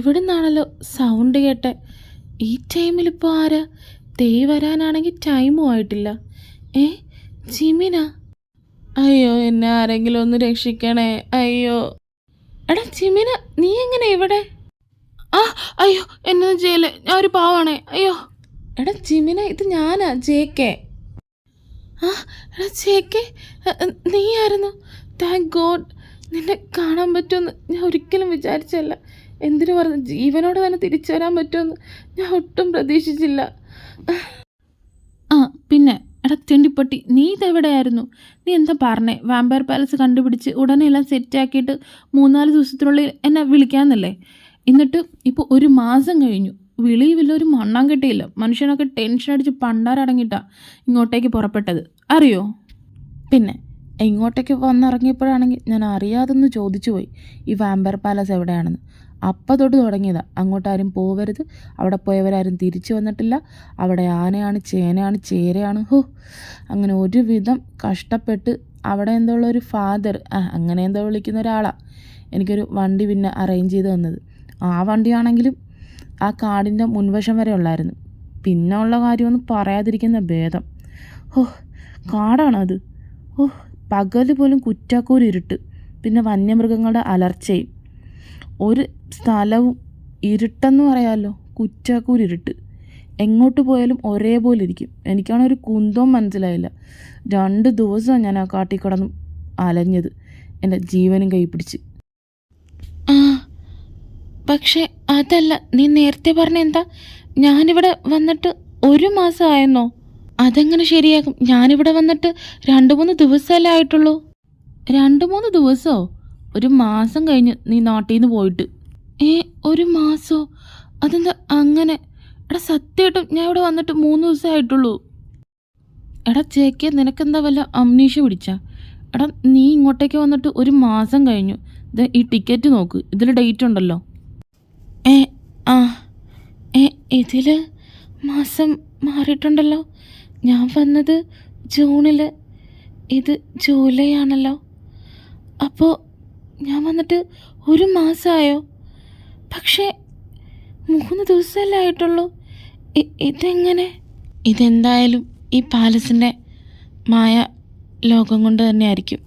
എവിടുന്നാണല്ലോ sound കേട്ടെ? ഈ ടൈമിലിപ്പോൾ ആരാ? തേ വരാനാണെങ്കിൽ ടൈമും ആയിട്ടില്ല. ഏ, ജിമിന? അയ്യോ, എന്നെ ആരെങ്കിലും ഒന്ന് രക്ഷിക്കണേ. അയ്യോ, എടാ ജിമിന, നീ എങ്ങനെ ഇവിടെ? ആ, അയ്യോ, എന്നെ ജയില്, ഞാൻ ഒരു പാവാണേ. അയ്യോ, എടാ ജിമിന, ഇത് ഞാനാ, ജെ.കെ. ആ, എടാ ജെ.കെ, നീയായിരുന്നു? താങ്ക് ഗോഡ്, നിന്നെ കാണാൻ പറ്റുമെന്ന് ഞാൻ ഒരിക്കലും വിചാരിച്ചല്ല. എന്തിനു പറഞ്ഞു, ജീവനോട് തന്നെ തിരിച്ചു വരാൻ പറ്റുമെന്ന് ഞാൻ ഒട്ടും പ്രതീക്ഷിച്ചില്ല. ആ പിന്നെ എടാ തെണ്ടിപ്പട്ടി, നീ ഇതെവിടെയായിരുന്നു? നീ എന്താ പറഞ്ഞേ? വാമ്പയർ പാലസ് കണ്ടുപിടിച്ച് ഉടനെ എല്ലാം സെറ്റാക്കിയിട്ട് 3-4 ദിവസത്തിനുള്ളിൽ എന്നെ വിളിക്കാമെന്നല്ലേ? എന്നിട്ട് ഇപ്പോൾ 1 മാസം കഴിഞ്ഞു, വിളിയുമില്ല, ഒരു മണ്ണാൻ കിട്ടിയില്ല. മനുഷ്യനൊക്കെ ടെൻഷൻ അടിച്ച് പണ്ടാരടങ്ങിയിട്ടാണ് ഇങ്ങോട്ടേക്ക് പുറപ്പെട്ടത്, അറിയോ? പിന്നെ ഇങ്ങോട്ടേക്ക് വന്നിറങ്ങിയപ്പോഴാണെങ്കിൽ ഞാൻ അറിയാതൊന്ന് ചോദിച്ചു പോയി ഈ വാമ്പയർ പാലസ് എവിടെയാണെന്ന്. അപ്പം തൊട്ട് തുടങ്ങിയതാണ്, അങ്ങോട്ടാരും പോവരുത്, അവിടെ പോയവരാരും തിരിച്ചു വന്നിട്ടില്ല, അവിടെ ആനയാണ്, ചേനയാണ്, ചേരയാണ്. അങ്ങനെ ഒരുവിധം കഷ്ടപ്പെട്ട് അവിടെ എന്തോ ഉള്ളൊരു ഫാദർ, അങ്ങനെ എന്തോ വിളിക്കുന്ന ഒരാളാണ് എനിക്കൊരു വണ്ടി പിന്നെ അറേഞ്ച് ചെയ്ത് തന്നത്. ആ വണ്ടിയാണെങ്കിലും ആ കാടിൻ്റെ മുൻവശം വരെ ഉള്ളായിരുന്നു. പിന്നെ ഉള്ള കാര്യമൊന്നും പറയാതിരിക്കുന്ന ഭേദം. കാടാണത്. പകൽ പോലും കുറ്റാക്കൂരിരുട്ട്, പിന്നെ വന്യമൃഗങ്ങളുടെ അലർച്ചയും. ഒരു സ്ഥലവും ഇരുട്ടെന്ന് പറയാമല്ലോ, കുറ്റാക്കൂരിരുട്ട്. എങ്ങോട്ട് പോയാലും ഒരേപോലെ ഇരിക്കും. എനിക്കാണെങ്കിൽ ഒരു കുന്തവും മനസ്സിലായില്ല. 2 ദിവസമാണ് ഞാൻ ആ കാട്ടിൽ കിടന്ന് അലഞ്ഞത്, എൻ്റെ ജീവനും കൈ പിടിച്ച്. പക്ഷേ അതല്ല, നീ നേരത്തെ പറഞ്ഞ എന്താ? ഞാനിവിടെ വന്നിട്ട് 1 മാസം ആയെന്നോ? അതെങ്ങനെ ശരിയാകും? ഞാനിവിടെ വന്നിട്ട് 2-3 ദിവസമല്ലേ ആയിട്ടുള്ളൂ. 2-3 ദിവസമോ? 1 മാസം കഴിഞ്ഞ് നീ നാട്ടിൽ നിന്ന് പോയിട്ട്. 1 മാസമോ? അതെന്താ അങ്ങനെ? എടാ സത്യമായിട്ടും ഞാൻ ഇവിടെ വന്നിട്ട് 3 ദിവസമേ ആയിട്ടുള്ളൂ. എടാ ജെ.കെ, നിനക്കെന്താ വല്ല അംനീഷ്യ പിടിച്ചാ? എടാ നീ ഇങ്ങോട്ടേക്ക് വന്നിട്ട് 1 മാസം കഴിഞ്ഞു. ഇത് ഈ ടിക്കറ്റ് നോക്ക്, ഇതിൽ ഡേറ്റ് ഉണ്ടല്ലോ. ഇതിൽ മാസം മാറിയിട്ടുണ്ടല്ലോ. ഞാൻ വന്നത് ജൂണിൽ, ഇത് ജൂലൈ ആണല്ലോ. അപ്പോൾ ഞാൻ വന്നിട്ട് 1 മാസമായോ? പക്ഷേ 3 ദിവസമല്ലേ ആയിട്ടുള്ളൂ. ഇതെങ്ങനെ? ഇതെന്തായാലും ഈ പാലസിൻ്റെ മായ ലോകം കൊണ്ട് തന്നെ ആയിരിക്കും.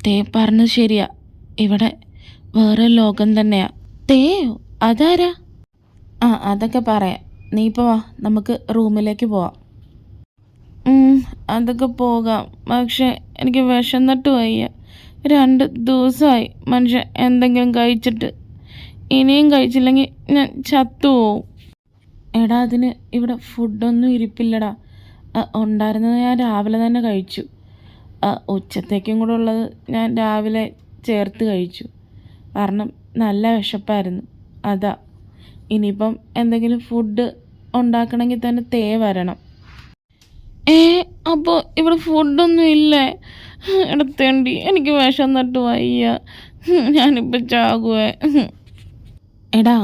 തേ പറഞ്ഞത് ശരിയാ, ഇവിടെ വേറെ ലോകം തന്നെയാ. തേയോ? അതാരാ? അതൊക്കെ പറയാം, നീ ഇപ്പോൾ വാ, നമുക്ക് റൂമിലേക്ക് പോവാം. അതൊക്കെ പോകാം, പക്ഷേ എനിക്ക് വിശന്നിട്ട് വയ്യ. 2 ദിവസമായി മനുഷ്യൻ എന്തെങ്കിലും കഴിച്ചിട്ട്. ഇനിയും കഴിച്ചില്ലെങ്കിൽ ഞാൻ ചത്തുപോവും. എടാ അതിന് ഇവിടെ ഫുഡൊന്നും ഇരിപ്പില്ലടാ. ഉണ്ടായിരുന്നത് ഞാൻ രാവിലെ തന്നെ കഴിച്ചു. ഉച്ചത്തേക്കും കൂടെ ഉള്ളത് ഞാൻ രാവിലെ ചേർത്ത് കഴിച്ചു, കാരണം നല്ല വിശപ്പായിരുന്നു. അതാ. ഇനിയിപ്പം എന്തെങ്കിലും ഫുഡ് ഉണ്ടാക്കണമെങ്കിൽ തന്നെ തേ വരണം. അപ്പോൾ ഇവിടെ ഫുഡൊന്നും ഇല്ലേ? എടുത്തേണ്ടി, എനിക്ക് വിശന്നിട്ട് വയ്യ, ഞാനിപ്പോൾ ചാകുവേ. എടാ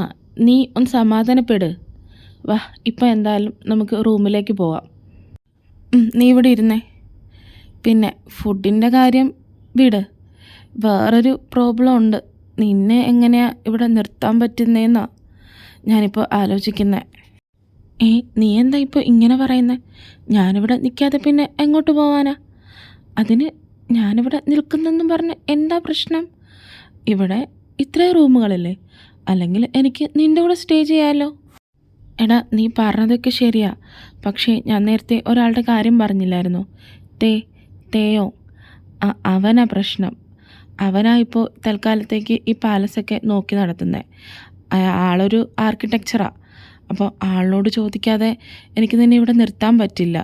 നീ ഒന്ന് സമാധാനപ്പെട്. വാ, ഇപ്പം എന്തായാലും നമുക്ക് റൂമിലേക്ക് പോവാം. നീ ഇവിടെ ഇരുന്നേ. പിന്നെ ഫുഡിൻ്റെ കാര്യം വിട്, വേറൊരു പ്രോബ്ലം ഉണ്ട്. നിന്നെ എങ്ങനെയാ ഇവിടെ നിർത്താൻ പറ്റുന്നതെന്നാ ഞാനിപ്പോൾ ആലോചിക്കുന്നത്. നീ എന്താ ഇപ്പോൾ ഇങ്ങനെ പറയുന്നത്? ഞാനിവിടെ നിൽക്കാതെ പിന്നെ എങ്ങോട്ട് പോവാനാ? അതിന് ഞാനിവിടെ നിൽക്കുന്നെന്നും പറഞ്ഞ് എന്താ പ്രശ്നം? ഇവിടെ ഇത്രയും റൂമുകളല്ലേ, അല്ലെങ്കിൽ എനിക്ക് നിൻ്റെ കൂടെ സ്റ്റേ ചെയ്യാമല്ലോ. എടാ നീ പറഞ്ഞതൊക്കെ ശരിയാ, പക്ഷേ ഞാൻ നേരത്തെ ഒരാളുടെ കാര്യം പറഞ്ഞില്ലായിരുന്നോ? തേയോ? അവനാ പ്രശ്നം. അവനാ ഇപ്പോൾ തൽക്കാലത്തേക്ക് ഈ പാലസൊക്കെ നോക്കി നടത്തുന്നത്. ആളൊരു ആർക്കിടെക്ചറാണ്. അപ്പോൾ ആളിനോട് ചോദിക്കാതെ എനിക്ക് നിന്നെ ഇവിടെ നിർത്താൻ പറ്റില്ല.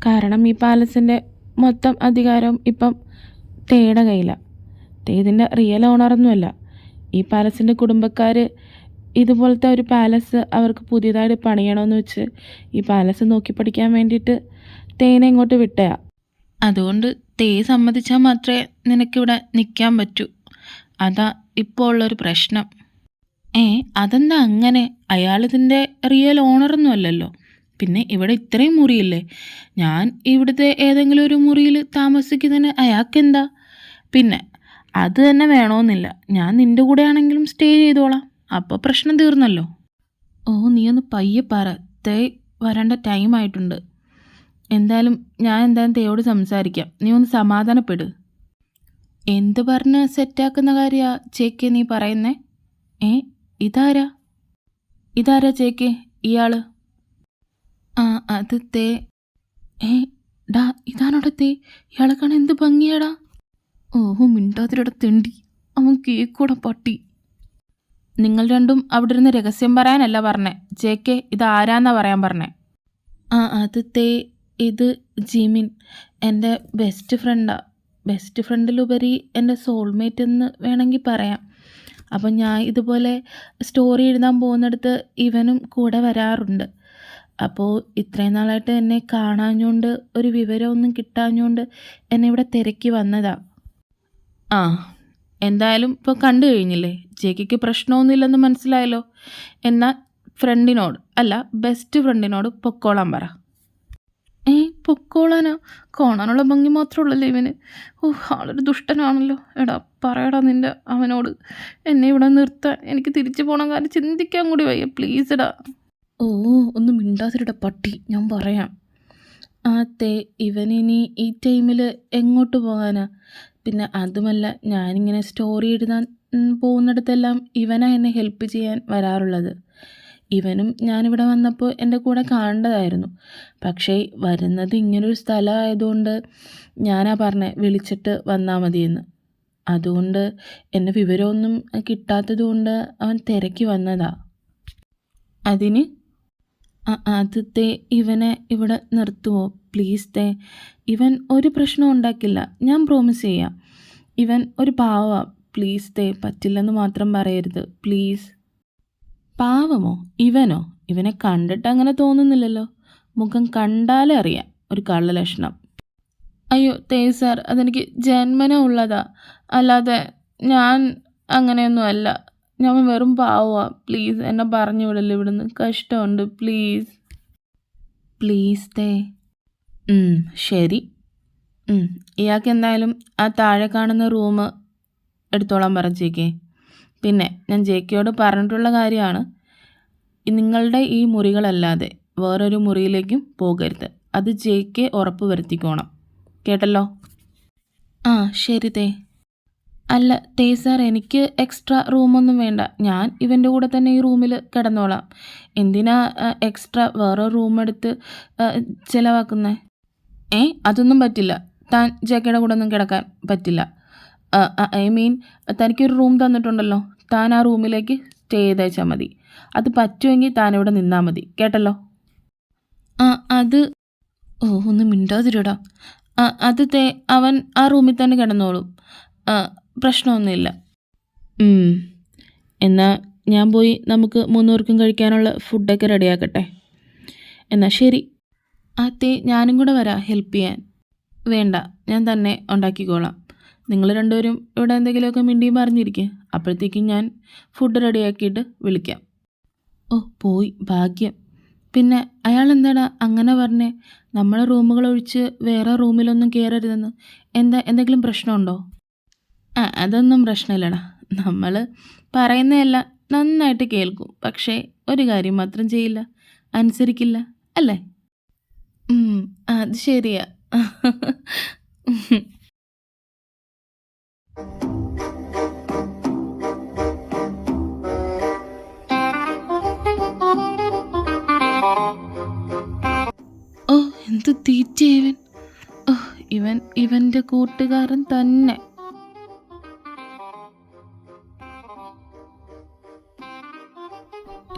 കാരണം ഈ പാലസിൻ്റെ മൊത്തം അധികാരവും ഇപ്പം തേയുടെ കയ്യിലാണ്. തേ ഇതിൻ്റെ റിയൽ ഓണറൊന്നുമല്ല. ഈ പാലസിൻ്റെ കുടുംബക്കാർ ഇതുപോലത്തെ ഒരു പാലസ് അവർക്ക് പുതിയതായിട്ട് പണിയണമെന്ന് വെച്ച് ഈ പാലസ് നോക്കി പഠിക്കാൻ വേണ്ടിയിട്ട് തേനെ ഇങ്ങോട്ട് വിട്ടയാ. അതുകൊണ്ട് തേ സമ്മതിച്ചാൽ മാത്രമേ നിനക്കിവിടെ നിൽക്കാൻ പറ്റൂ. അതാ ഇപ്പോൾ ഉള്ളൊരു പ്രശ്നം. അതെന്താ അങ്ങനെ? അയാളിതിൻ്റെ റിയൽ ഓണറൊന്നും അല്ലല്ലോ. പിന്നെ ഇവിടെ ഇത്രയും മുറിയില്ലേ? ഞാൻ ഇവിടുത്തെ ഏതെങ്കിലും ഒരു മുറിയിൽ താമസിക്കുന്നതിന് അയാൾക്കെന്താ? പിന്നെ അത് തന്നെ വേണമെന്നില്ല, ഞാൻ നിൻ്റെ കൂടെ ആണെങ്കിലും സ്റ്റേ ചെയ്തോളാം, അപ്പോൾ പ്രശ്നം തീർന്നല്ലോ. ഓ നീ ഒന്ന് പയ്യെ പറ, തേ വരേണ്ട ടൈമായിട്ടുണ്ട്. എന്തായാലും ഞാൻ എന്തായാലും തേയോട് സംസാരിക്കാം, നീ ഒന്ന് സമാധാനപ്പെട്. എന്ത് പറഞ്ഞ് സെറ്റാക്കുന്ന കാര്യമാ ചേക്കെ നീ പറയുന്നേ? ഇതാരാ ചേക്കെ ഇയാള്? ആ അത് തേ. ഡാ ഇതാണോടെ തേ? ഇയാളെ കാണാൻ എന്ത് ഭംഗിയാടാ. ഓഹോ മിണ്ടാതിരടെ തെണ്ടി, അവൻ കേക്കോടെ പട്ടി. നിങ്ങൾ രണ്ടും അവിടെ ഇരുന്ന് രഹസ്യം പറയാനല്ല പറഞ്ഞേ ചേക്കെ, ഇതാരാന്നാ പറയാൻ പറഞ്ഞേ. അത് തേ, ഇത് ജിമിൻ, എൻ്റെ ബെസ്റ്റ് ഫ്രണ്ടാ. ബെസ്റ്റ് ഫ്രണ്ടിലുപരി എൻ്റെ സോൾമേറ്റ് എന്ന് വേണമെങ്കിൽ പറയാം. അപ്പം ഞാൻ ഇതുപോലെ സ്റ്റോറി എഴുതാൻ പോകുന്നിടത്ത് ഇവനും കൂടെ വരാറുണ്ട്. അപ്പോൾ ഇത്രയും നാളായിട്ട് എന്നെ കാണാഞ്ഞുകൊണ്ട് ഒരു വിവരമൊന്നും കിട്ടാഞ്ഞുകൊണ്ട് എന്നെ ഇവിടെ തിരക്കി വന്നതാ. എന്തായാലും ഇപ്പോൾ കണ്ടു കഴിഞ്ഞില്ലേ, ജെക്കിക്ക് പ്രശ്നമൊന്നുമില്ലെന്ന് മനസ്സിലായല്ലോ. എന്നാൽ ഫ്രണ്ടിനോട് അല്ല ബെസ്റ്റ് ഫ്രണ്ടിനോട് പൊക്കോളാൻ പറ. പൊക്കോളാനാ? കാണാനുള്ള ഭംഗി മാത്രമുള്ളല്ലേ ഇവന്? ആളൊരു ദുഷ്ടനാണല്ലോ. എടാ പറയടാ നിൻ്റെ അവനോട് എന്നെ ഇവിടെ നിർത്താൻ. എനിക്ക് തിരിച്ചു പോകണം, കാര്യം ചിന്തിക്കാൻ കൂടി വയ്യ. പ്ലീസ് എടാ. ഒന്നും മിണ്ടാതിരടാ പട്ടി, ഞാൻ പറയാം. ഇവനിനി ഈ ടൈമിൽ എങ്ങോട്ട് പോകാനാ? പിന്നെ അതുമല്ല, ഞാനിങ്ങനെ സ്റ്റോറി എഴുതാൻ പോകുന്നിടത്തെല്ലാം ഇവനാ എന്നെ ഹെൽപ്പ് ചെയ്യാൻ വരാറുള്ളത്. ഇവനും ഞാനിവിടെ വന്നപ്പോൾ എൻ്റെ കൂടെ കാണേണ്ടതായിരുന്നു. പക്ഷേ വരുന്നത് ഇങ്ങനൊരു സ്ഥലമായതുകൊണ്ട് ഞാനാ പറഞ്ഞേ വിളിച്ചിട്ട് വന്നാൽ മതിയെന്ന്. അതുകൊണ്ട് എന്നെ വിവരമൊന്നും കിട്ടാത്തത് കൊണ്ട് അവൻ തിരക്കി വന്നതാ. അതിന് ആദ്യത്തെ ഇവനെ ഇവിടെ നിർത്തുമോ പ്ലീസ്? ഇവൻ ഒരു പ്രശ്നവും ഉണ്ടാക്കില്ല, ഞാൻ പ്രോമിസ് ചെയ്യാം. ഇവൻ ഒരു പാവമാ. പ്ലീസ് പറ്റില്ലെന്ന് മാത്രം പറയരുത് പ്ലീസ്. പാവമോ? ഇവനോ? ഇവനെ കണ്ടിട്ട് അങ്ങനെ തോന്നുന്നില്ലല്ലോ. മുഖം കണ്ടാലേ അറിയാം ഒരു കള്ളലക്ഷണം. അയ്യോ സാർ, അതെനിക്ക് ജന്മന ഉള്ളതാ, അല്ലാതെ ഞാൻ അങ്ങനെയൊന്നും അല്ല. ഞാൻ വെറും പാവമാ. പ്ലീസ് എന്നെ പറഞ്ഞു വിടല്ലേ ഇവിടുന്ന്, കഷ്ടമുണ്ട്. പ്ലീസ് ശരി. ഇയാൾക്ക് എന്തായാലും ആ താഴെ കാണുന്ന റൂം എടുത്തോളാൻ പറഞ്ഞേക്കേ. പിന്നെ ഞാൻ ജെക്കെയോട് പറഞ്ഞിട്ടുള്ള കാര്യമാണ്, നിങ്ങളുടെ ഈ മുറികളല്ലാതെ വേറൊരു മുറിയിലേക്കും പോകരുത്. അത് ജെക്കെ ഉറപ്പ് വരുത്തിക്കോണം, കേട്ടല്ലോ? ശരി അല്ല സാർ, എനിക്ക് എക്സ്ട്രാ റൂമൊന്നും വേണ്ട. ഞാൻ ഇവൻ്റെ കൂടെ തന്നെ ഈ റൂമിൽ കിടന്നോളാം. എന്തിനാ എക്സ്ട്രാ വേറെ റൂം എടുത്ത് ചിലവാക്കുന്നേ? അതൊന്നും പറ്റില്ല. താൻ ജെക്കയുടെ കൂടെ ഒന്നും കിടക്കാൻ പറ്റില്ല. ഐ മീൻ തനിക്കൊരു റൂം തന്നിട്ടുണ്ടല്ലോ, താൻ ആ റൂമിലേക്ക് സ്റ്റേ ചെയ്തേച്ചാൽ മതി. അത് പറ്റുമെങ്കിൽ താനിവിടെ നിന്നാൽ മതി, കേട്ടല്ലോ? അത് ഒന്ന് മിണ്ടാതിരടാ. അത് അവൻ ആ റൂമിൽ തന്നെ കിടന്നോളും, പ്രശ്നമൊന്നുമില്ല. എന്നാൽ ഞാൻ പോയി നമുക്ക് 3 പേർക്കും കഴിക്കാനുള്ള ഫുഡൊക്കെ റെഡിയാക്കട്ടെ. എന്നാൽ ശരി. ഞാനും കൂടെ വരാം ഹെൽപ്പ് ചെയ്യാൻ. വേണ്ട, ഞാൻ തന്നെ ഉണ്ടാക്കിക്കോളാം. നിങ്ങൾ രണ്ടുപേരും ഇവിടെ എന്തെങ്കിലുമൊക്കെ മിണ്ടിയും പറഞ്ഞിരിക്കുക. അപ്പോഴത്തേക്കും ഞാൻ ഫുഡ് റെഡിയാക്കിയിട്ട് വിളിക്കാം. പോയി, ഭാഗ്യം. പിന്നെ അയാൾ എന്താടാ അങ്ങനെ പറഞ്ഞേ? നമ്മളെ റൂമുകൾ ഒഴിച്ച് വേറെ റൂമിലൊന്നും കയറരുതെന്ന്. എന്തെങ്കിലും പ്രശ്നമുണ്ടോ? അതൊന്നും പ്രശ്നമില്ലടാ. നമ്മൾ പറയുന്നതെല്ലാം നന്നായിട്ട് കേൾക്കും, പക്ഷേ ഒരു കാര്യം മാത്രം ചെയ്യില്ല, അനുസരിക്കില്ല, അല്ലേ? അത് ശരിയാ. എന്ത് തീറ്റയവൻ! ഇവൻ്റെ കൂട്ടുകാരൻ തന്നെ.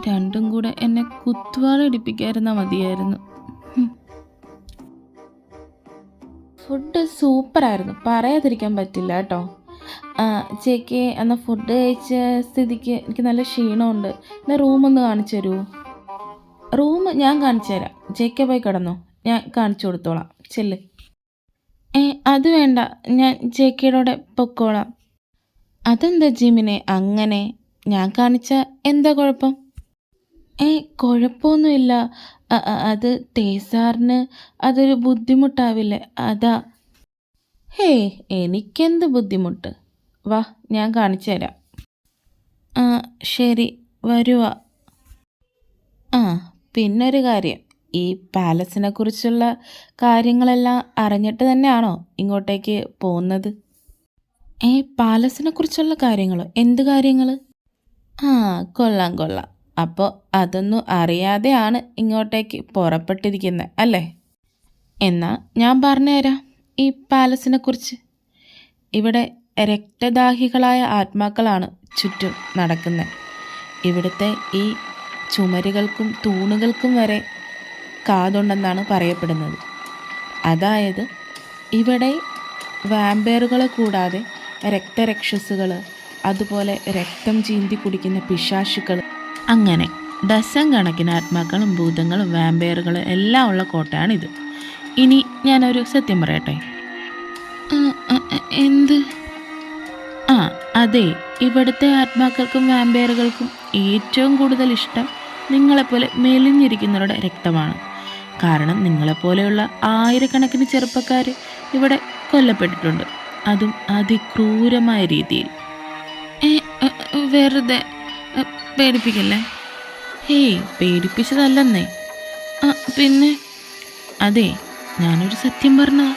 രണ്ടും കൂടെ എന്നെ കുത്തുവാളടിപ്പിക്കാതിരുന്നാൽ മതിയായിരുന്നു. ഫുഡ് സൂപ്പറായിരുന്നു, പറയാതിരിക്കാൻ പറ്റില്ല കേട്ടോ. ചേക്ക് എന്നാൽ ഫുഡ് കഴിച്ച സ്ഥിതിക്ക് എനിക്ക് നല്ല ക്ഷീണമുണ്ട്. എന്നാൽ റൂമൊന്ന് കാണിച്ചു തരുമോ? റൂം ഞാൻ കാണിച്ചു തരാം. ജെക്കെ പോയി കിടന്നോ, ഞാൻ കാണിച്ചു കൊടുത്തോളാം. ചെല്ല്. അത് വേണ്ട, ഞാൻ ജെക്കയുടെ പൊക്കോളാം. അതെന്താ ജിമിനെ അങ്ങനെ? ഞാൻ കാണിച്ച എന്താ കുഴപ്പം? കുഴപ്പമൊന്നുമില്ല. അത് സാറിന് അതൊരു ബുദ്ധിമുട്ടാവില്ലേ, അതാ. എനിക്കെന്ത് ബുദ്ധിമുട്ട്? വാ, ഞാൻ കാണിച്ചു തരാം. ശരി, വരുവാ. ആ, പിന്നൊരു കാര്യം, ഈ പാലസിനെ കുറിച്ചുള്ള കാര്യങ്ങളെല്ലാം അറിഞ്ഞിട്ട് തന്നെയാണോ ഇങ്ങോട്ടേക്ക് പോകുന്നത്? പാലസിനെ കുറിച്ചുള്ള കാര്യങ്ങളോ? എന്ത് കാര്യങ്ങൾ? ആ, കൊള്ളാം കൊള്ളാം. അപ്പോൾ അതൊന്നും അറിയാതെയാണ് ഇങ്ങോട്ടേക്ക് പുറപ്പെട്ടിരിക്കുന്നത് അല്ലേ? എന്നാൽ ഞാൻ പറഞ്ഞുതരാം ഈ പാലസിനെ കുറിച്ച്. ഇവിടെ രക്തദാഹികളായ ആത്മാക്കളാണ് ചുറ്റും നടക്കുന്നത്. ഇവിടുത്തെ ഈ ചുമരുകൾക്കും തൂണുകൾക്കും വരെ കാതുണ്ടെന്നാണ് പറയപ്പെടുന്നത്. അതായത് ഇവിടെ വാമ്പയറുകളെ കൂടാതെ രക്തരക്ഷസുകൾ, അതുപോലെ രക്തം ചീന്തി കുടിക്കുന്ന പിശാശുക്കൾ, അങ്ങനെ ഡസൻ കണക്കിന് ആത്മാക്കളും ഭൂതങ്ങളും വാമ്പയറുകളും എല്ലാം ഉള്ള കോട്ടയാണിത്. ഇനി ഞാനൊരു സത്യം പറയട്ടെ. എന്ത്? അതെ, ഇവിടുത്തെ ആത്മാക്കൾക്കും വാമ്പയറുകൾക്കും ഏറ്റവും കൂടുതൽ ഇഷ്ടം നിങ്ങളെപ്പോലെ മെലിഞ്ഞിരിക്കുന്നവരുടെ രക്തമാണ്. കാരണം നിങ്ങളെപ്പോലെയുള്ള ആയിരക്കണക്കിന് ചെറുപ്പക്കാർ ഇവിടെ കൊല്ലപ്പെട്ടിട്ടുണ്ട്, അതും അതിക്രൂരമായ രീതിയിൽ. വെറുതെ പേടിപ്പിക്കല്ലേ? പേടിപ്പിച്ചതല്ലെന്നേ. പിന്നെ അതെ, ഞാനൊരു സത്യം പറഞ്ഞതാ.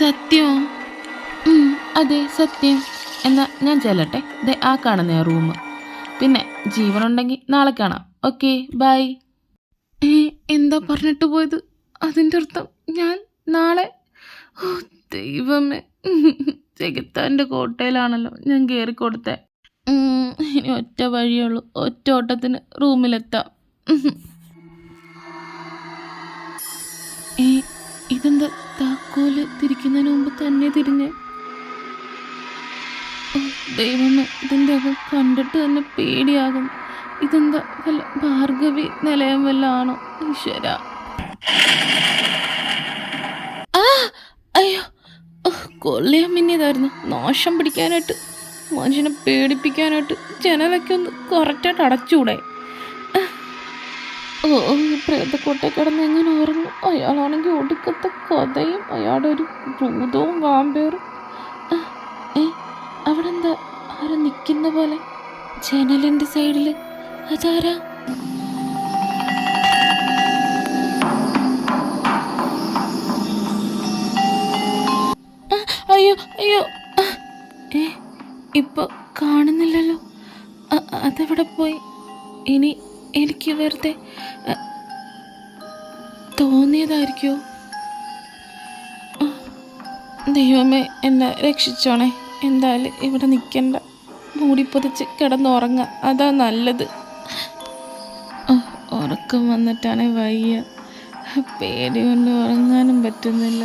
സത്യമോ? അതെ, സത്യം. എന്നാ ഞാൻ ചെല്ലട്ടെ. ദേ ആ കാണുന്ന റൂം. പിന്നെ ജീവനുണ്ടെങ്കിൽ നാളെ കാണാം. Okay, bye. എന്താ പറഞ്ഞിട്ട് പോയത്? അതിൻ്റെ അർത്ഥം ഞാൻ നാളെ? ഓ ദൈവമേ, ചെകുത്താൻ്റെ കോട്ടയിലാണല്ലോ ഞാൻ കയറിക്കൊടുത്തേ. ഇനി ഒറ്റ വഴിയുള്ളൂ, ഒറ്റ ഓട്ടത്തിന് റൂമിലെത്താം. ഇതെന്താ താക്കോല് തിരിക്കുന്നതിന് മുമ്പ് തന്നെ തിരിഞ്ഞ്? ദൈവമേ, ഇതിൻ്റെ ഒക്കെ കണ്ടിട്ട് തന്നെ പേടിയാകും. ഇതെന്താ വല്ല ഭാർഗവി നിലയം വല്ല ആണോ? ഈശ്വര. അയ്യോ, കൊള്ളിയാൻ മിന്നിയതായിരുന്നു. നാശം പിടിക്കാനായിട്ട്, മനുഷ്യനെ പേടിപ്പിക്കാനായിട്ട് ജനലൊക്കെ ഒന്ന് കറക്റ്റായിട്ട് അടച്ചൂടെ? പ്രേതക്കോട്ടെ കിടന്ന് എങ്ങനെ ഉറങ്ങും? അയാളാണെങ്കിൽ ഒടുക്കത്തെ കഥയും, അയാളുടെ ഒരു ഭൂതവും വാമ്പേറും. അവിടെ എന്താ ആരോ നിൽക്കുന്ന പോലെ ജനലിൻ്റെ സൈഡിൽ? അതാരാ? അയ്യോ അയ്യോ, ഇപ്പൊ കാണുന്നില്ലല്ലോ. അതെവിടെ പോയി? ഇനി എനിക്ക് വെറുതെ തോന്നിയതായിരിക്കോ? ദൈവമേ, എന്നെ രക്ഷിച്ചോണേ. എന്തായാലും ഇവിടെ നിൽക്കണ്ട, മൂടിപ്പൊതിച്ച് കിടന്നുറങ്ങാം, അതാ നല്ലത്. ഉറക്കം വന്നിട്ടാണ് വയ്യ, പേടി കൊണ്ട് ഉറങ്ങാനും പറ്റുന്നില്ല.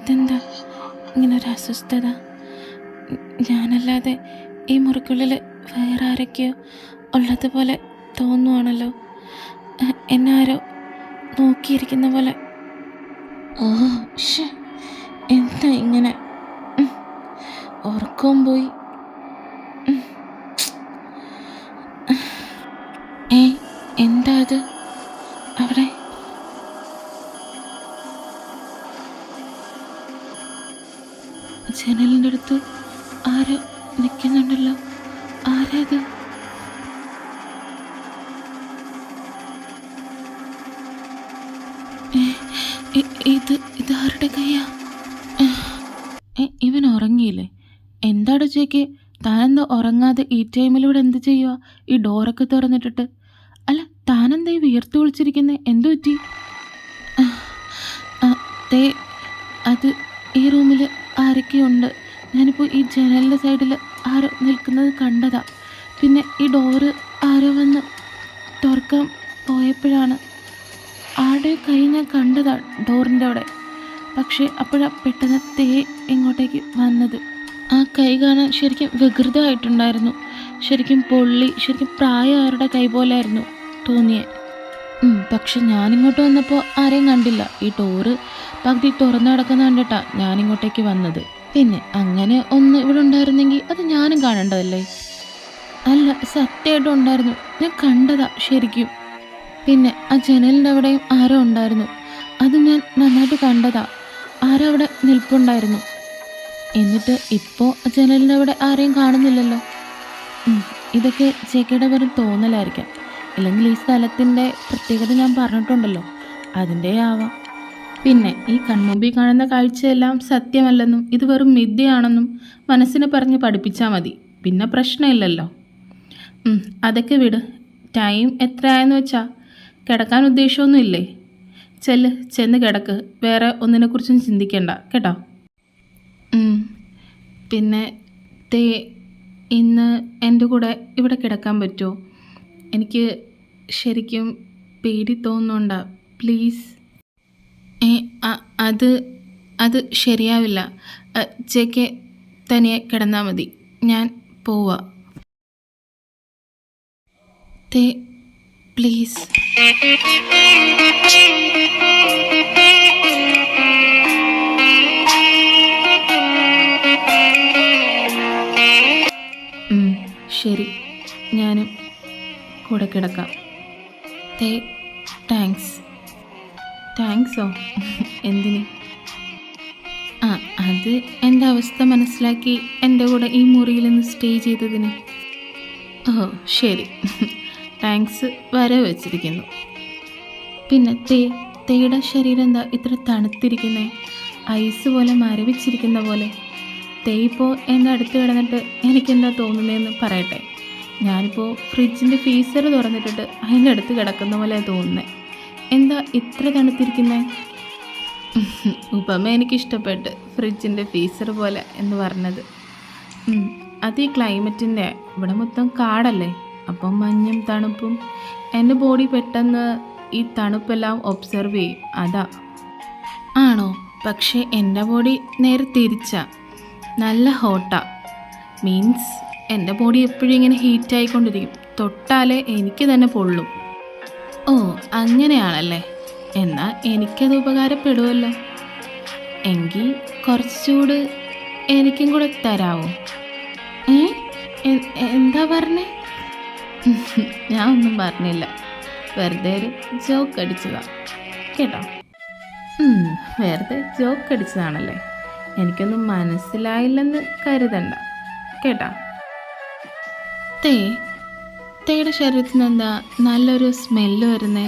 ഇതെന്താ ഇങ്ങനൊരു അസ്വസ്ഥത? ഞാനല്ലാതെ ഈ മുറിക്കുള്ളിൽ വേറെ ആരൊക്കെയോ ഉള്ളതുപോലെ തോന്നുവാണല്ലോ. എന്നെ ആരോ നോക്കിയിരിക്കുന്ന പോലെ. എന്താ ഇങ്ങനെ? ഉറക്കവും പോയി. എന്താ അത് അവിടെ? ജനലിൻ്റെ അടുത്ത് ആരോ നിൽക്കുന്നുണ്ടല്ലോ. ആരത്? ഇതാരുടെ കയ്യാ? ഇവൻ ഉറങ്ങിയില്ലേ? എന്താടോ ചേക്ക്, താനെന്താ ഉറങ്ങാതെ ഈ ടൈമിലൂടെ എന്ത് ചെയ്യുക? ഈ ഡോറൊക്കെ തുറന്നിട്ടിട്ട്. അല്ല, താനെന്താ ഈ വിയർത്ത് വിളിച്ചിരിക്കുന്നത്? എന്തു പറ്റി? അത് ഈ റൂമിൽ ആരൊക്കെയുണ്ട്. ഞാനിപ്പോൾ ഈ ജനലിൻ്റെ സൈഡിൽ ആരോ നിൽക്കുന്നത് കണ്ടതാ. പിന്നെ ഈ ഡോറ് ആരോ വന്ന് തുറക്കാൻ പോയപ്പോഴാണ് ആടെ കൈ ഞാൻ കണ്ടതാ ഡോറിൻ്റെ അവിടെ. പക്ഷേ അപ്പോഴാണ് പെട്ടെന്ന് തേ ഇങ്ങോട്ടേക്ക് വന്നത്. ആ കൈ കാണാൻ ശരിക്കും വികൃതമായിട്ടുണ്ടായിരുന്നു. ശരിക്കും പൊള്ളി, ശരിക്കും പ്രായമാരുടെ കൈ പോലെയായിരുന്നു തോന്നിയേ. പക്ഷെ ഞാനിങ്ങോട്ട് വന്നപ്പോൾ ആരെയും കണ്ടില്ല. ഈ ഡോറ് പകുതി തുറന്നു കിടക്കുന്ന കണ്ടിട്ടാ ഞാനിങ്ങോട്ടേക്ക് വന്നത്. പിന്നെ അങ്ങനെ ഒന്ന് ഇവിടെ ഉണ്ടായിരുന്നെങ്കിൽ അത് ഞാനും കാണേണ്ടതല്ലേ? അല്ല, സത്യമായിട്ടും ഉണ്ടായിരുന്നു, ഞാൻ കണ്ടതാ ശരിക്കും. പിന്നെ ആ ജനലിൻ്റെ അവിടെയും ആരോ ഉണ്ടായിരുന്നു, അത് ഞാൻ നന്നായിട്ട് കണ്ടതാ. ആരോ അവിടെ നിൽപ്പുണ്ടായിരുന്നു. എന്നിട്ട് ഇപ്പോൾ ജനലിൻ്റെ അവിടെ ആരെയും കാണുന്നില്ലല്ലോ. ഇതൊക്കെ ചേക്കയുടെ വെറും തോന്നലായിരിക്കാം. അല്ലെങ്കിൽ ഈ സ്ഥലത്തിൻ്റെ പ്രത്യേകത ഞാൻ പറഞ്ഞിട്ടുണ്ടല്ലോ, അതിൻ്റെ ആവാം. പിന്നെ ഈ കൺമുമ്പിൽ കാണുന്ന കാഴ്ചയെല്ലാം സത്യമല്ലെന്നും ഇത് വെറും മിഥ്യയാണെന്നും മനസ്സിനെ പറഞ്ഞ് പഠിപ്പിച്ചാൽ മതി, പിന്നെ പ്രശ്നമില്ലല്ലോ. അതൊക്കെ വിട്. ടൈം എത്രയായെന്ന് വെച്ചാൽ കിടക്കാൻ ഉദ്ദേശമൊന്നും ഇല്ലേ? ചെന്ന് കിടക്ക്. വേറെ ഒന്നിനെക്കുറിച്ചും ചിന്തിക്കണ്ട കേട്ടോ. പിന്നെ ഇന്ന് എൻ്റെ കൂടെ ഇവിടെ കിടക്കാൻ പറ്റുമോ? എനിക്ക് ശരിക്കും പേടി തോന്നുന്നുണ്ടാ. പ്ലീസ്. അത് ശരിയാവില്ല. ചേക്ക് തനിയെ കിടന്നാൽ മതി, ഞാൻ പോവാ. പ്ലീസ്. ശരി, ഞാനും കൂടെ കിടക്കാം. താങ്ക്സോ? എന്തിന്? അത് എൻ്റെ അവസ്ഥ മനസ്സിലാക്കി എൻ്റെ കൂടെ ഈ മുറിയിൽ നിന്ന് സ്റ്റേ ചെയ്തതിന്. ഓ ശരി, താങ്ക്സ് വരെ വെച്ചിരിക്കുന്നു. പിന്നെ തേയുടെ ശരീരം എന്താ ഇത്ര തണുത്തിരിക്കുന്നേ? ഐസ് പോലെ മരവിച്ചിരിക്കുന്ന പോലെ. ഇപ്പോൾ എൻ്റെ അടുത്ത് കിടന്നിട്ട് എനിക്കെന്താ തോന്നുന്നതെന്ന് പറയട്ടെ. ഞാനിപ്പോൾ ഫ്രിഡ്ജിൻ്റെ ഫീസർ തുറന്നിട്ടിട്ട് അതിൻ്റെ അടുത്ത് കിടക്കുന്ന പോലെ തോന്നുന്നത്. എന്താ ഇത്ര തണുത്തിരിക്കുന്നത്? ഉപമ എനിക്കിഷ്ടപ്പെട്ട്, ഫ്രിഡ്ജിൻ്റെ ഫീസർ പോലെ എന്ന് പറഞ്ഞത്. അത് ഈ ക്ലൈമറ്റിൻ്റെ, ഇവിടെ മൊത്തം കാടല്ലേ, അപ്പം മഞ്ഞും തണുപ്പും. എൻ്റെ ബോഡി പെട്ടെന്ന് ഈ തണുപ്പെല്ലാം ഒബ്സർവ് ചെയ്യും, അതാ. ആണോ? പക്ഷേ എൻ്റെ ബോഡി നേരെ തിരിച്ചാ, നല്ല ഹോട്ടാ. മീൻസ് എൻ്റെ ബോഡി എപ്പോഴും ഇങ്ങനെ ഹീറ്റായിക്കൊണ്ടിരിക്കും, തൊട്ടാലേ എനിക്ക് തന്നെ പൊള്ളും. ഓ അങ്ങനെയാണല്ലേ, എന്നാൽ എനിക്കത് ഉപകാരപ്പെടുമല്ലോ. എങ്കിൽ കുറച്ച് ചൂട് എനിക്കും കൂടെ തരാമോ? എന്താ പറഞ്ഞേ? ഞാൻ ഒന്നും പറഞ്ഞില്ല, വെറുതെ ഒരു ജോക്ക് അടിച്ചതാ കേട്ടോ. വെറുതെ ജോക്ക് അടിച്ചതാണല്ലേ, എനിക്കൊന്നും മനസ്സിലായില്ലെന്ന് കരുതണ്ട കേട്ടോ. തേയുടെ ശരീരത്തിൽ നിന്ന് എന്താ നല്ലൊരു സ്മെല്ല് വരുന്നേ?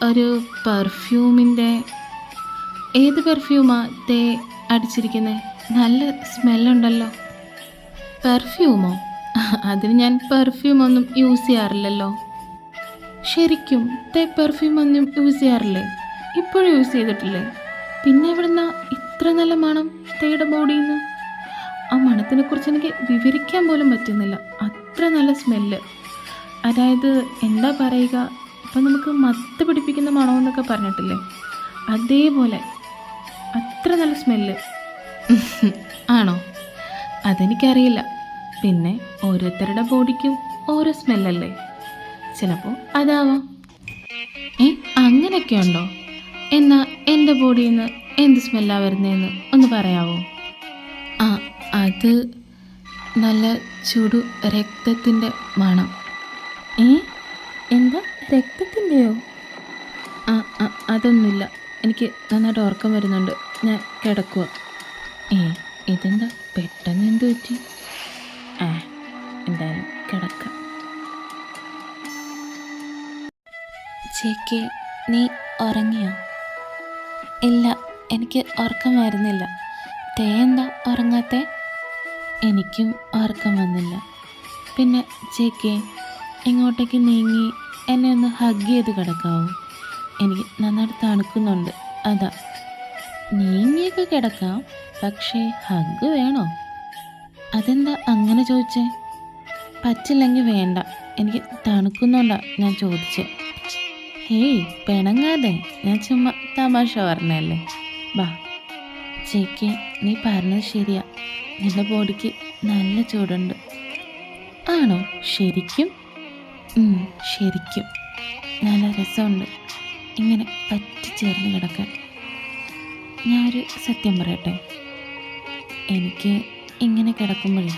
ഒരു പെർഫ്യൂമിൻ്റെ. ഏത് പെർഫ്യൂമാ അടിച്ചിരിക്കുന്നത്? നല്ല സ്മെല്ലുണ്ടല്ലോ. പെർഫ്യൂമോ? അതിന് ഞാൻ പെർഫ്യൂമൊന്നും യൂസ് ചെയ്യാറില്ലല്ലോ. ശരിക്കും പെർഫ്യൂമൊന്നും യൂസ് ചെയ്യാറില്ലേ? ഇപ്പോഴും യൂസ് ചെയ്തിട്ടില്ലേ? പിന്നെ എവിടുന്നാ ഇത്ര നല്ല മണം തേയുടെ ബോഡിയിൽ നിന്ന്? ആ മണത്തിനെ കുറിച്ച് എനിക്ക് വിവരിക്കാൻ പോലും പറ്റുന്നില്ല, അത്ര നല്ല സ്മെല്ല്. അതായത് എന്താ പറയുക, ഇപ്പം നമുക്ക് മത്ത് പിടിപ്പിക്കുന്ന മണമെന്നൊക്കെ പറഞ്ഞിട്ടില്ലേ, അതേപോലെ അത്ര നല്ല സ്മെല്ല്. ആണോ? അതെനിക്കറിയില്ല. പിന്നെ ഓരോരുത്തരുടെ ബോഡിക്കും ഓരോ സ്മെല്ലല്ലേ, ചിലപ്പോൾ അതാവാം. അങ്ങനെയൊക്കെ ഉണ്ടോ? എന്നാൽ എൻ്റെ ബോഡിയിൽ നിന്ന് എന്ത് സ്മെല്ലാണ് വരുന്നതെന്ന് ഒന്ന് പറയാമോ? അത് നല്ല ചുടു രക്തത്തിൻ്റെ മണം. എന്താ, രക്തത്തിൻ്റെയോ? അതൊന്നുമില്ല, എനിക്ക് നന്നായിട്ട് ഉറക്കം വരുന്നുണ്ട്, ഞാൻ കിടക്കുക. ഇതെന്താ പെട്ടെന്ന് എന്ത് പറ്റി? എന്തായാലും കിടക്കാം. ചേക്ക്, നീ ഉറങ്ങിയോ? ഇല്ല, എനിക്ക് ഉറക്കം വരുന്നില്ല. എന്താ ഉറങ്ങാത്തെ? എനിക്കും ഉറക്കം വന്നില്ല. പിന്നെ ചേക്ക്, ഇങ്ങോട്ടേക്ക് നീങ്ങി എന്നെ ഒന്ന് ഹഗ് ചെയ്ത് കിടക്കാവോ? എനിക്ക് നന്നായിട്ട് തണുക്കുന്നുണ്ട്, അതാ. നീങ്ങിയൊക്കെ കിടക്കാം, പക്ഷേ ഹഗ് വേണോ? അതെന്താ അങ്ങനെ ചോദിച്ചേ? പറ്റില്ലെങ്കിൽ വേണ്ട, എനിക്ക് തണുക്കുന്നുണ്ടാ ഞാൻ ചോദിച്ചേ. ഹേയ് പിണങ്ങാതെ, ഞാൻ ചുമ്മാ തമാശ പറഞ്ഞല്ലേ. ബാ. ചേക്ക്, നീ പറഞ്ഞത് ശരിയാ. നിന്റെ ബോഡിക്ക് നല്ല ചൂടുണ്ട്. ആണോ? ശരിക്കും? ശരിക്കും നല്ല രസമുണ്ട് ഇങ്ങനെ പറ്റിച്ചേർന്ന് കിടക്കാൻ. ഞാനൊരു സത്യം പറയട്ടെ, എനിക്ക് ഇങ്ങനെ കിടക്കുമ്പോഴേ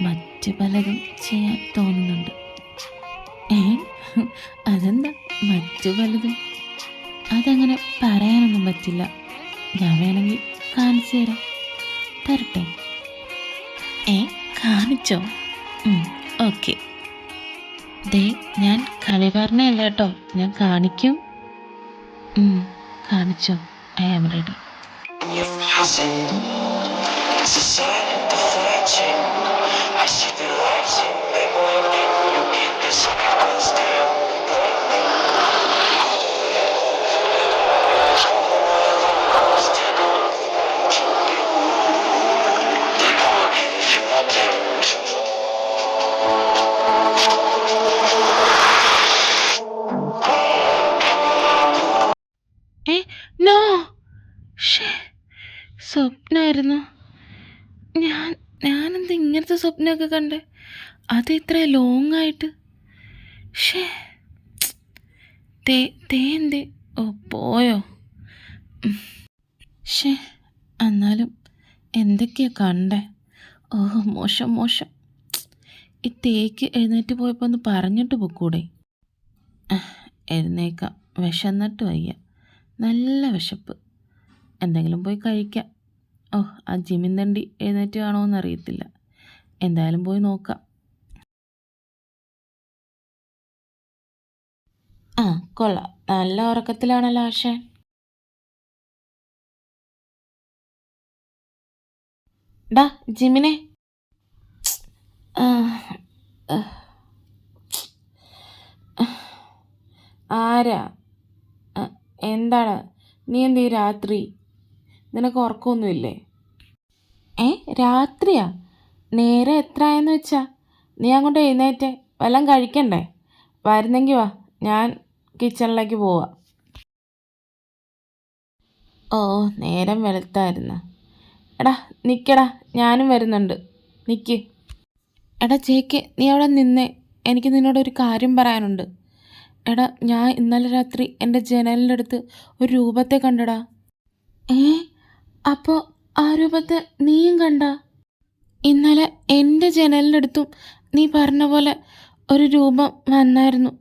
മറ്റു പലതും ചെയ്യാൻ തോന്നുന്നുണ്ട്. അതെന്താ മറ്റു പലതും? അതങ്ങനെ പറയാനൊന്നും പറ്റില്ല. ഞാൻ വേണമെങ്കിൽ കാണിച്ചു തരാം. തരട്ടെ? കാണിച്ചോ? ഓക്കെ. ദേ, ഞാൻ കളി പറഞ്ഞല്ല കേട്ടോ, ഞാൻ കാണിക്കും. കാണിച്ചോ? I am ready. നോ, സ്വപ്നമായിരുന്നു. ഞാനെന്താ ഇങ്ങനത്തെ സ്വപ്നമൊക്കെ കണ്ടേ? അത് ഇത്ര ലോങ് ആയിട്ട്. എന്തേ? ഓ, പോയോ? എന്നാലും എന്തൊക്കെയാ കണ്ടേ? ഓഹ്, മോശം. ഈ തേക്ക് എഴുന്നേറ്റ് പോയപ്പോൾ ഒന്ന് പറഞ്ഞിട്ട് പൊക്കൂടെ? എഴുന്നേക്കാം, വിശന്നിട്ട് വയ്യ, നല്ല വിശപ്പ്. എന്തെങ്കിലും പോയി കഴിക്കാം. ആ ജിമിൻ തണ്ടി എഴുന്നേറ്റ് കാണുമോയെന്ന് അറിയത്തില്ല. എന്തായാലും പോയി നോക്കാം. കൊള്ളാം, നല്ല ഉറക്കത്തിലാണല്ലോ ആശാൻ. ഡാ ജിമിനെ. ആരാ? എന്താണ്? നീ എന്തീ രാത്രി? നിനക്ക് ഉറക്കമൊന്നുമില്ലേ? രാത്രിയാ? നേരെ എത്രയെന്ന് വെച്ചാ? നീ അങ്ങോട്ട് എഴുന്നേറ്റേ, വല്ലതും കഴിക്കണ്ടേ? വരുന്നെങ്കിൽ വാ, ഞാൻ കിച്ചണിലേക്ക് പോവാ. നേരം വെളുത്തായിരുന്നു. എടാ നിൽക്കടാ, ഞാനും വരുന്നുണ്ട്, നിൽക്ക്. എടാ ചേക്ക്, നീ അവിടെ നിന്നേ, എനിക്ക് നിന്നോടൊരു കാര്യം പറയാനുണ്ട്. എടാ, ഞാൻ ഇന്നലെ രാത്രി എൻ്റെ ജനലിൻ്റെ അടുത്ത് ഒരു രൂപത്തെ കണ്ടടാ. അപ്പോൾ ആ രൂപത്തെ നീയും കണ്ട? ഇന്നലെ എൻ്റെ ജനലിൻ്റെ അടുത്തും നീ പറഞ്ഞ പോലെ ഒരു രൂപം വന്നായിരുന്നു.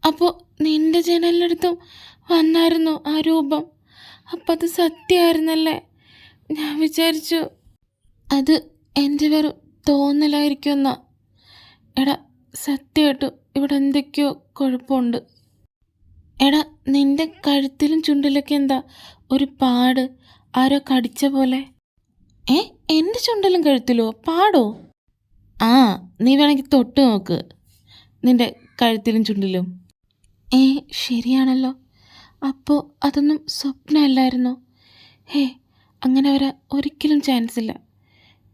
അപ്പോൾ നിൻ്റെ ജനലിൻ്റെ അടുത്തും വന്നായിരുന്നു ആ രൂപം? അപ്പം അത് സത്യമായിരുന്നല്ലേ? ഞാൻ വിചാരിച്ചു അത് എൻ്റെ വെറും തോന്നലായിരിക്കുമെന്നാ. എടാ സത്യമായിട്ടും ഇവിടെ എന്തൊക്കെയോ കുഴപ്പമുണ്ട്. എടാ, നിൻ്റെ കഴുത്തിലും ചുണ്ടിലൊക്കെ എന്താ ഒരു പാട്, ആരോ കടിച്ച പോലെ. എൻ്റെ ചുണ്ടിലും കഴുത്തിലോ പാടോ? നീ വേണമെങ്കിൽ തൊട്ട് നോക്ക്, നിൻ്റെ കഴുത്തിലും ചുണ്ടിലും. ശരിയാണല്ലോ. അപ്പോൾ അതൊന്നും സ്വപ്നമല്ലായിരുന്നോ? അങ്ങനെ വരാൻ ഒരിക്കലും ചാൻസ് ഇല്ല.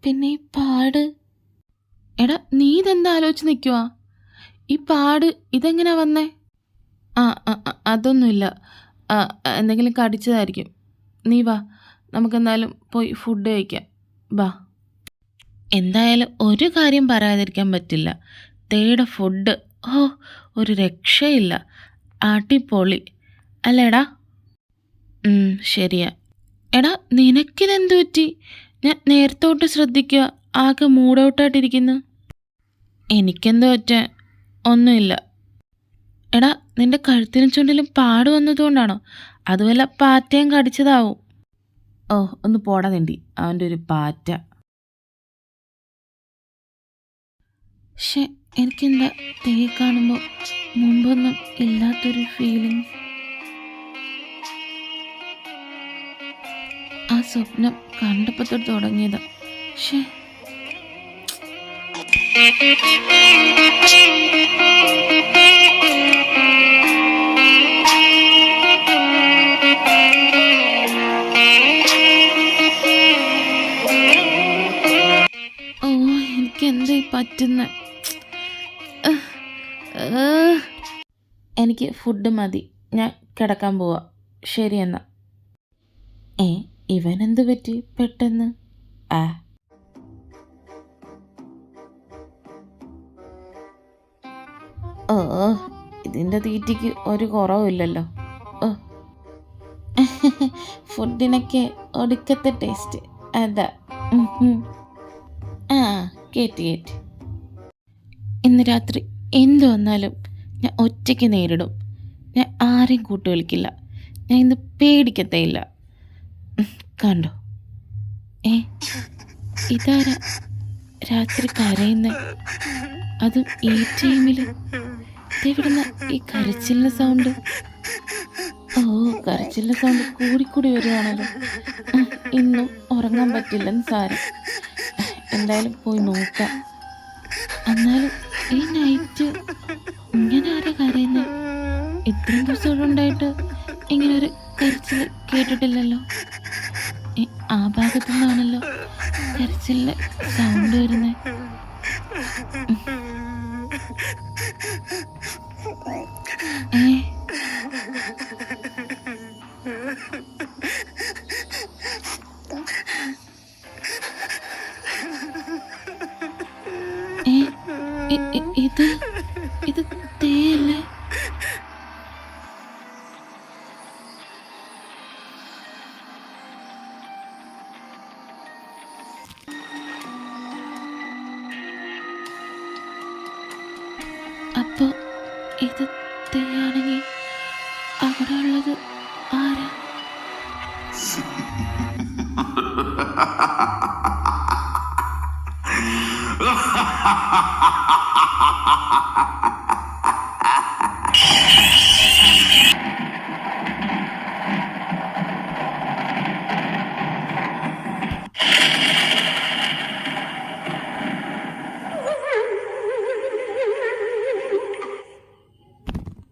പിന്നെ ഈ പാട്? എടാ, നീ ഇതെന്താ ആലോചിച്ച് നിൽക്കുവാ? ഈ പാട് ഇതെങ്ങനെയാ വന്നേ? അതൊന്നുമില്ല, എന്തെങ്കിലും കടിച്ചതായിരിക്കും. നീ വാ, നമുക്കെന്തായാലും പോയി ഫുഡ് കഴിക്കാം, വാ. എന്തായാലും ഒരു കാര്യം പറയാതിരിക്കാൻ പറ്റില്ല, തേയുടെ ഫുഡ് ഒരു രക്ഷയില്ല, അടിപൊളി അല്ലേടാ? ശരിയാ. എടാ, നിനക്കിതെന്ത് പറ്റി? ഞാൻ നേരത്തോട്ട് ശ്രദ്ധിക്കുക, ആകെ മൂഡൗട്ടായിട്ടിരിക്കുന്നു. എനിക്കെന്ത് പറ്റാൻ? ഒന്നുമില്ല. എടാ, നിൻ്റെ കഴുത്തിനും ചുണ്ടിലും പാട് വന്നതുകൊണ്ടാണോ? അതുവല്ല പാറ്റയും കടിച്ചതാവും. ഒന്ന് പോടാ നിണ്ടി, അവൻ്റെ ഒരു പാറ്റ. എനിക്കെന്താ തേ കാണുമ്പോൾ മുമ്പൊന്നും ഇല്ലാത്തൊരു ഫീലിംഗ്. ആ സ്വപ്നം കണ്ടപ്പോൾ തൊട്ട് തുടങ്ങിയതാ. എനിക്കെന്തായി പറ്റുന്ന? എനിക്ക് ഫുഡ് മതി, ഞാൻ കിടക്കാൻ പോവാ. ശരി എന്നാ. ഇവനെന്ത് പറ്റി പെട്ടെന്ന്? ഓ, ഇതിൻ്റെ തീറ്റയ്ക്ക് ഒരു കുറവില്ലല്ലോ. ഓ, ഫുഡിനൊക്കെ ഒടുക്കത്തെ ടേസ്റ്റ്. അതാ. കേട്ടി. ഇന്ന് രാത്രി എന്തു വന്നാലും ഞാൻ ഒറ്റയ്ക്ക് നേരിടും. ഞാൻ ആരെയും കൂട്ടുവിളിക്കില്ല. ഞാൻ ഇന്ന് പേടിക്കത്തേയില്ല. കണ്ടോ? ഇതാരാ രാത്രി കരയുന്ന? അതും ഈ ടൈമിൽ? ഇതെവിടുന്ന ഈ കരച്ചിലിൻ്റെ സൗണ്ട്? ഓ, കരച്ചിലിൻ്റെ സൗണ്ട് കൂടിക്കൂടി വരുവാണല്ലോ. ഇന്നും ഉറങ്ങാൻ പറ്റില്ലെന്ന് സാരം. എന്തായാലും പോയി നോക്കാം. എന്നാലും ഈ നൈറ്റ് ഇങ്ങനെ ആരാ കരയുന്നത്? ഇത്രയും ദിവസം ഉണ്ടായിട്ട് ഇങ്ങനെ ഒരു കരച്ചിൽ കേട്ടിട്ടില്ലല്ലോ. ആ ഭാഗത്തു നിന്നാണല്ലോ കരച്ചിലിൻ്റെ സൗണ്ട് വരുന്നത്. ഇത് തേയല്ലേ? അപ്പൊ ഇത് തേയാണെങ്കിൽ അവിടെ ഉള്ളത് ആരാ? Ha ha ha ha!